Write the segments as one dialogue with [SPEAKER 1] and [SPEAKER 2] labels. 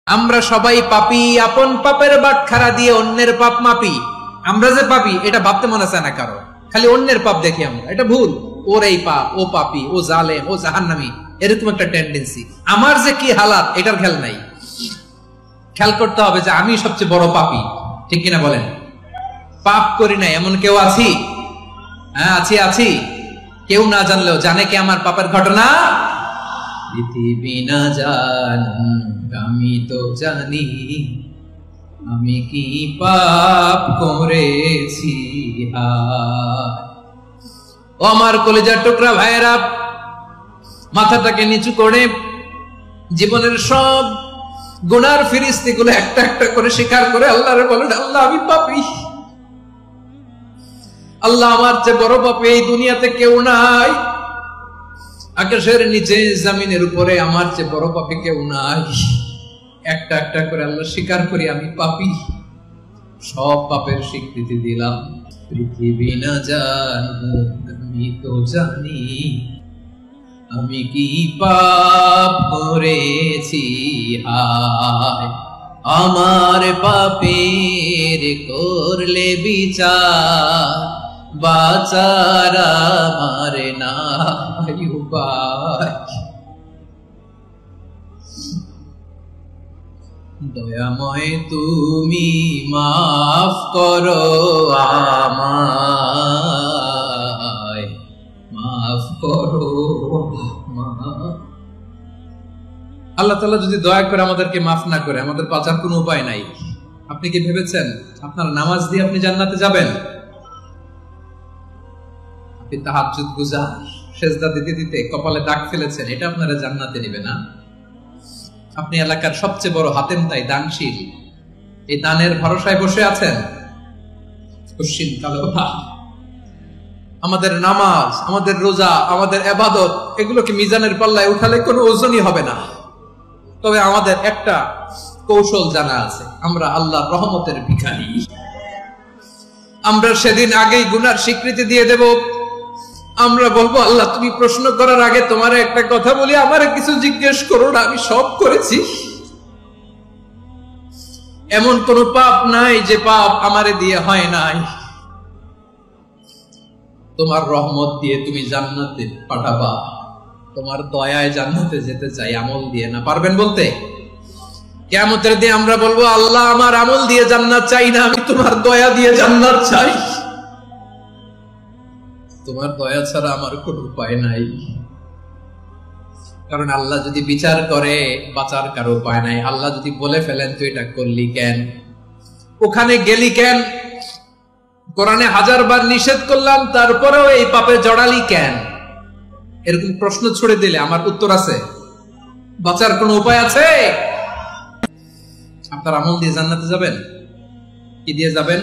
[SPEAKER 1] আমরা সবাই পাপী, আপন পাপের বাটখারা দিয়ে অন্যের পাপ মাপি। আমরা যে পাপী এটা ভাবতে মনে চায় না কারো, খালি অন্যের পাপ দেখি আমরা, এটা ভুল। ওর এই পাপ, ও পাপী, ও জালেম, ও জাহান্নামী, এরকম একটা টেন্ডেন্সি। আমার যে কি হালাত এটার খেয়াল নাই। খেয়াল করতে হবে যে আমি সবচেয়ে বড় পাপী, ঠিক কিনা বলেন? পাপ করি নাই এমন কেউ আছি? হ্যাঁ আছি। কেউ না জানলেও জানে কি আমার পাপের ঘটনা? পৃথিবী না জানুক আমি তো জানি আমি কি পাপ করেছি। ও আমার কলিজার টুকরা ভাইয়েরা, মাথাটাকে নিচু করে জীবনের সব গুনার ফিরিস্তিগুলো একটা একটা করে স্বীকার করে আল্লাহরে বলেন, আল্লাহ আমি পাপী। আল্লাহ আমার চেয়ে বড় পাপী এই দুনিয়াতে কেউ নাই। আকাশের নিচে জমিনের উপরে আমার চেয়ে বড় পাপী কেউ নাই। একটা একটা করে আল্লাহ স্বীকার করি আমি পাপী। সব পাপের স্বীকৃতি দিলাম। পৃথিবী না জানুক আমি তো জানি আমি কি পাপ করেছি। হায় আমার পাপের করলে বিচার, বাঁচার আমার নাই উপায়। দয়াময় তুমি মাফ করো আমায়, মাফ করো। আল্লাহ তাআলা যদি দয়া করে আমাদেরকে মাফ না করে, আমাদের বাঁচার কোনো উপায় নাই। আপনি কি ভেবেছেন আপনার নামাজ দিয়ে আপনি জান্নাতে যাবেন? আপনি তাহাজ্জুদ গুজার, সেজদা দিতে দিতে কপালে দাগ ফেলেছেন, এটা আপনারা জান্নাতে নেবে না। আপনি এলাকার সবচেয়ে বড় হাতেম তাই দানশীল, এই দানের ভরসায় বসে আছেন। আমাদের নামাজ, আমাদের রোজা, আমাদের ইবাদত, এগুলোকে মিজানের পাল্লায় উঠালে কোনো ওজনই হবে না। তবে আমাদের একটা কৌশল জানা আছে, আমরা আল্লাহর রহমতের ভিখারি। আমরা সেদিন আগেই গুনার স্বীকৃতি দিয়ে দেব। আমরা বলবো, আল্লাহ তুমি প্রশ্ন করার আগে তোমার একটা কথা বলি, আমারে কিছু জিজ্ঞেস করো না, আমি সব করেছি। এমন কোন পাপ নাই যে পাপ আমারে দিয়ে হয় নাই। তোমার রহমত দিয়ে তুমি জান্নাতে পাঠাবা, তোমার দয়ায় জান্নাতে যেতে চাই, আমল দিয়ে না। পারবেন বলতে? কিয়ামতের দিন আমরা বলবো, আল্লাহ আমার আমল দিয়ে জান্নাত চাই না, আমি তোমার দয়া দিয়ে জান্নাত চাই। তোমার দয়া ছাড়া আমার কোনো উপায় নাই। কারণ আল্লাহ যদি বিচার করে বাঁচার কারো উপায় নাই। আল্লাহ যদি বলে ফেলেন তুই এটা করলি কেন, ওখানে গেলি কেন, কোরআনে 1000 বার নিষেধ করলাম তারপরেও এই পাপে জড়ালি কেন, এরকম প্রশ্ন ছুড়ে দিলে আমার উত্তর আছে? বাঁচার কোনো উপায় আছে? আপনার আমল দিয়ে জান্নাতে যাবেন? কি দিয়ে যাবেন?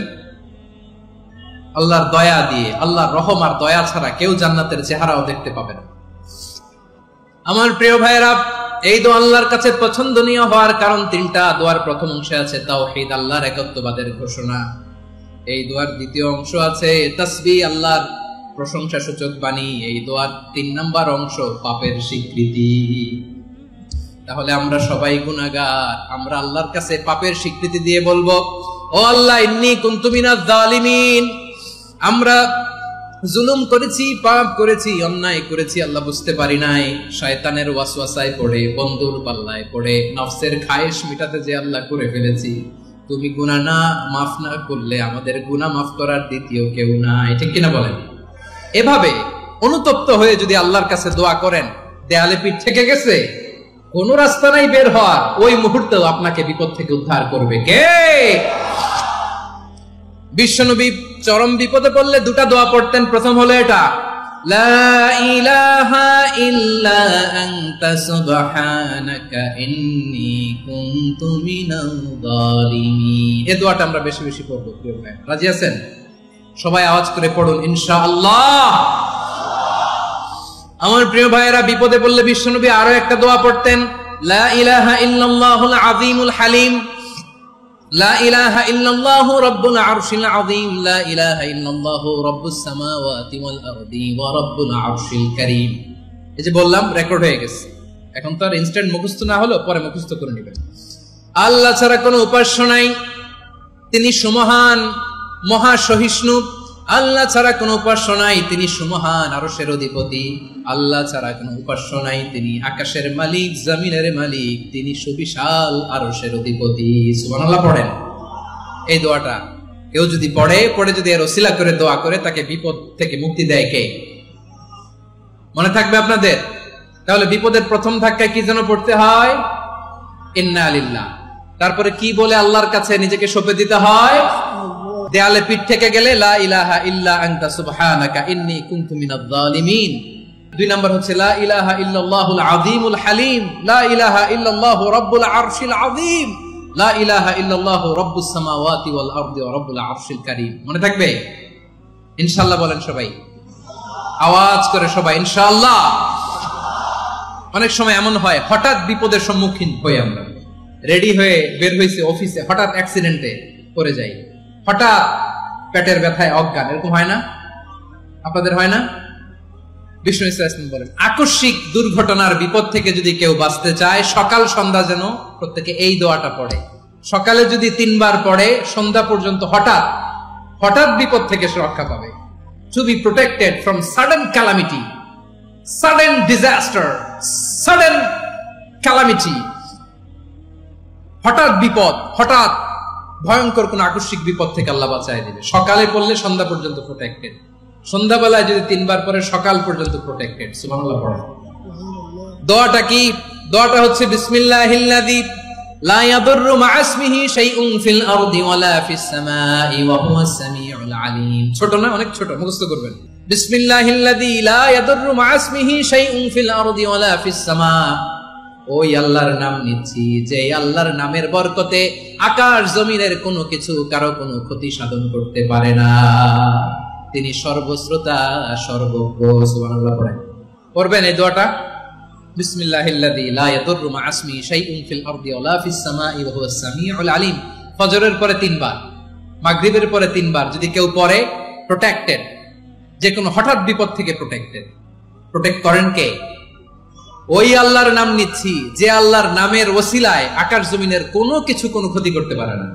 [SPEAKER 1] আল্লাহর দয়া দিয়ে। আল্লাহর রহম আর দয়া ছাড়া কেউ জান্নাতের চেহারাও দেখতে পাবে না। আমার প্রিয় ভাইয়েরা, এই দোয়া আল্লাহর কাছে পছন্দনীয় হওয়ার কারণ 3টা। দোয়ার প্রথম অংশে আছে তাওহীদ, আল্লাহর একত্ববাদের ঘোষণা। এই দোয়ার দ্বিতীয় অংশ আছে তাসবিহ, আল্লাহর প্রশংসা সূচক বাণী। এই দোয়ার 3 নাম্বার অংশ পাপের স্বীকৃতি। তাহলে আমরা সবাই গুনাহগার। আমরা আল্লাহর কাছে পাপের স্বীকৃতি দিয়ে বলবো, ও আল্লাহ ইন্নী কুনতু মিনাজ জালিমিন, আমরা জুলুম করেছি, পাপ করেছি, অন্যায় করেছি, আল্লাহ বুঝতে পারি নাই। শয়তানের ওয়াসওয়াসায় পড়ে, বন্ধুর পাল্লায় পড়ে, নফসের খায়েশ মিটাতে যে আল্লাহ করে ফেলেছি। তুমি গুনাহ না মাফ না করলে আমাদের গুনাহ মাফ করার দ্বিতীয় কেউ নাই, ঠিক কিনা বলেন? এভাবে অনুতপ্ত হয়ে যদি আল্লাহর কাছে দোয়া করেন, দেয়ালে পিঠ থেকে গেছে, কোন রাস্তা নাই বের হওয়ার, ওই মুহূর্তেও আপনাকে বিপদ থেকে উদ্ধার করবে কে? বিশ্বনবী চরম বিপদে পড়লে 2টা দোয়া পড়তেন। প্রথম হলো এটা, লা ইলাহা ইল্লা আনতা সুবহানাকা ইন্নী কুনতু মিনাল জালিমিন। এই দোয়াটা আমরা বেশি বেশি পড়ব। প্রিয় ভাই, রাজি আছেন? সবাই আওয়াজ করে পড়ুন ইনশাআল্লাহ। আমার প্রিয় ভাইয়েরা, বিপদে পড়লে বিশ্বনবী আরো একটা দোয়া পড়তেন, লা ইলাহা ইল্লাল্লাহুল আযীমুল হালিম, লা ইলাহা ইল্লাল্লাহু রাব্বুল আরশিল আযীম, লা ইলাহা ইল্লাল্লাহু রাব্বুস সামাওয়াতি ওয়াল আরদি ওয়া রাব্বুল আরশিল কারীম। এই যে বললাম, রেকর্ড হয়ে গেছে। এখন তো আর ইনস্ট্যান্ট মুখস্থ না হলো, পরে মুখস্থ করে নেবেন। আল্লাহ ছাড়া কোনো উপাস্য নাই, তিনি সুমহান মহাসহিষ্ণু। আল্লাহ ছাড়া কোনো উপাস্য নাই, তিনি সুমহান আরশের অধিপতি। আল্লাহ ছাড়া কোনো উপাস্য নাই, তিনি আকাশের মালিক, জমিনের মালিক, তিনি সুবিশাল আরশের অধিপতি। সুবহানাল্লাহ পড়েন। এই দোয়াটা কেউ যদি পড়ে যদি এর ওসিলা করে দোয়া করে, তাকে বিপদ থেকে মুক্তি দেয় কে? মনে থাকবে আপনাদের? তাহলে বিপদের প্রথম ধাক্কায় কি যেন পড়তে হয়? ইন্না লিল্লাহ। তারপরে কি বলে আল্লাহর কাছে নিজেকে সঁপে দিতে হয়? দেয়ালে পিঠ থেকে গেলে লা ইলাহা ইল্লা আনতা সুবহানাকা ইন্নী কুনতু মিনাজ জালিমিন। 2 নাম্বার হচ্ছে লা ইলাহা ইল্লাল্লাহুল আযীমুল হালিম, লা ইলাহা ইল্লাল্লাহু রাব্বুল আরশিল আযীম, লা ইলাহা ইল্লাল্লাহু রাব্বুস সামাওয়াতি ওয়াল আরদি ওয়া রাব্বুল আরশিল কারীম। মনে থাকবে? ইনশাআল্লাহ বলেন সবাই, আওয়াজ করে সবাই ইনশাআল্লাহ। অনেক সময় এমন হয়, হঠাৎ বিপদের সম্মুখীন হই আমরা, রেডি হয়ে বের হইছে অফিসে, হঠাৎ অ্যাক্সিডেন্টে পড়ে যাই, হঠাৎ পেটের ব্যথায় অজ্ঞান, এরকম হয় না? আপনাদের হয় না? বিষ্ণু ইসলাম বলেন, আকস্মিক দুর্ঘটনার বিপদ থেকে যদি কেউ বাঁচতে চায়, সকাল সন্ধ্যা যেন প্রত্যেকে এই দোয়াটা পড়ে। সকালে যদি 3 বার পড়ে, সন্ধ্যা পর্যন্ত হঠাৎ বিপদ থেকে সে রক্ষা পাবে। To be protected from sudden calamity, sudden disaster, sudden calamity, হঠাৎ বিপদ, হঠাৎ ভয়ঙ্কর কোন আকস্মিক বিপদ থেকে আল্লাহ বাঁচায় দিবে। সকালে পড়লে সন্ধ্যা পর্যন্ত প্রোটেক্টেড, সন্ধ্যাবেলায় যদি 3 বার পরে সকাল পর্যন্ত প্রোটেক্টেড। সুবহানাল্লাহ পড়ে। দোয়াটা কি? দোয়াটা হচ্ছে বিসমিল্লাহিল্লাযী লা ইয়াদুররু মা ইসমিহি শাইউন ফিল আরদি ওয়ালা ফিস সামাই ওয়া হুয়াস সামিউল আলিম। ছোট না? অনেক ছোট, মুখস্থ করবেন। বিসমিল্লাহিল্লাযী লা ইয়াদুররু মা ইসমিহি শাইউন ফিল আরদি ওয়ালা ফিস সামা। ওই আল্লাহর নাম নিচ্ছি, যে আল্লাহর নামের বরকতে আকাশ জমিনের কোনো কিছু কারো কোনো ক্ষতি সাধন করতে পারে না। তিনি সর্বশ্রোতা, সর্বজ্ঞ। সুবহানাল্লাহ পড়েন। পড়বেন এই দোয়াটা, বিসমিল্লাহিল্লাযী লা ইয়াদুররু মা ইসমিহি শাইউন ফিল আরদি ওয়ালা ফিস সামাই ওয়া হুয়াস সামিউল আলিম। ফজরের পরে 3 বার, মাগরিবের পরে 3 বার যদি কেউ পড়ে, প্রোটেক্টেড, যে কোনো হঠাৎ বিপদ থেকে প্রোটেক্টেড। প্রোটেক্ট করেন কে? ওই আল্লাহর নাম নিচ্ছি, যে আল্লাহর নামের ওসিলায় আকাশ জমিনের কোনো কিছু কোনো ক্ষতি করতে পারে না।